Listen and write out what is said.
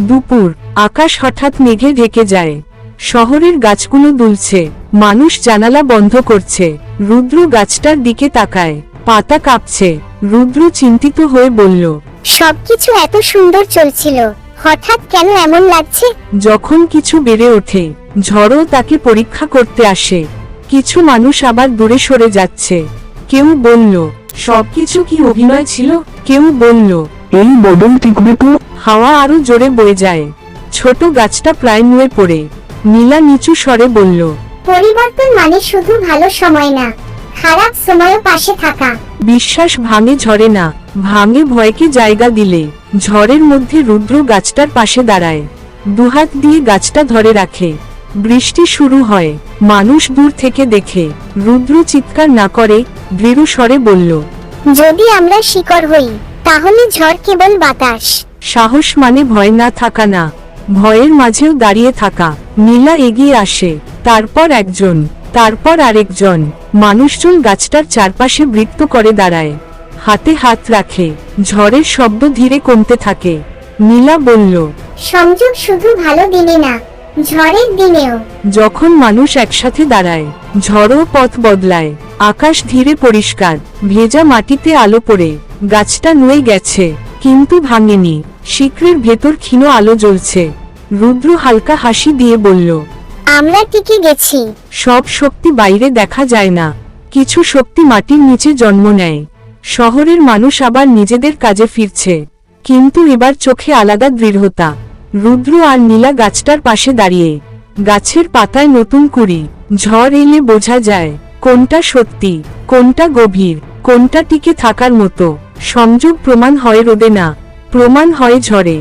দুপুর, আকাশ হঠাৎ মেঘে ঢেকে যায়। শহরের গাছগুলো দুলছে, মানুষ জানালা বন্ধ করছে। রুদ্র গাছটার দিকে তাকায়, পাতা কাঁপছে। রুদ্র চিন্তিত হয়ে বলল, সবকিছু এত সুন্দর চলছিল, হঠাৎ কেন এমন লাগছে? যখন কিছু বেড়ে ওঠে, ঝড়ও তাকে পরীক্ষা করতে আসে। কিছু মানুষ আবার দূরে সরে যাচ্ছে। কেউ বলল, সবকিছু কি অভিনয় ছিল? কেউ বলল, এই বদল টিকবে তো? হাওয়া আরো জোরে বয়ে যায়। ছোট গাছটা প্রায় নুয়ে পড়ে। নীলা নিচু স্বরে বলল, পরিবর্তন মানে শুধু ভালো সময় না, খারাপ সময়ও পাশে থাকা। বিশ্বাস ভাঙে ঝরে না, ভাঙে ভয়কে জায়গা দিলে। ঝড়ের মধ্যে রুদ্র গাছটার পাশে দাঁড়ায়, দুহাত দিয়ে গাছটা ধরে রাখে। বৃষ্টি শুরু হয়, মানুষ দূর থেকে দেখে। রুদ্র চিৎকার না করে দৃঢ় স্বরে বলল, যদি আমরা শিকড় হই, তাহলে ঝড় কেবল বাতাস। সাহস মানে ভয় না থাকা না, ভয়ের মাঝেও দাঁড়িয়ে থাকা। নীলা এগিয়ে আসে, তারপর একজন, তারপর আরেকজন। মানুষজন গাছটার চারপাশে বৃত্ত করে দাঁড়ায়, হাতে হাত রাখে। ঝড়ের শব্দ ধীরে কমতে থাকে। নীলা বলল, সংযোগ শুধু ভালো দিনে না, ঝড়ের দিনেও। যখন মানুষ একসাথে দাঁড়ায়, ঝড়ও পথ বদলায়। আকাশ ধীরে পরিষ্কার, ভেজা মাটিতে আলো পড়ে। গাছটা নুয়ে গেছে, কিন্তু ভাঙেনি। শিকড়ের ভেতর ক্ষীণ আলো জ্বলছে। রুদ্র হালকা হাসি দিয়ে বলল, আমরা টিকে গেছি। সব শক্তি বাইরে দেখা যায় না, কিছু শক্তি মাটির নিচে জন্ম নেয়। শহরের মানুষ আবার নিজেদের কাজে ফিরছে, কিন্তু এবার চোখে আলাদা দৃঢ়তা। রুদ্র আর নীলা গাছটার পাশে দাঁড়িয়ে। গাছের পাতায় নতুন কুড়ি। ঝড় এলে বোঝা যায় কোনটা সত্যি, কোনটা গভীর, কোনটা টিকে থাকার মতো। সংযোগ প্রমাণ হয় রোদে না, প্রমাণ হয় ঝড়ে।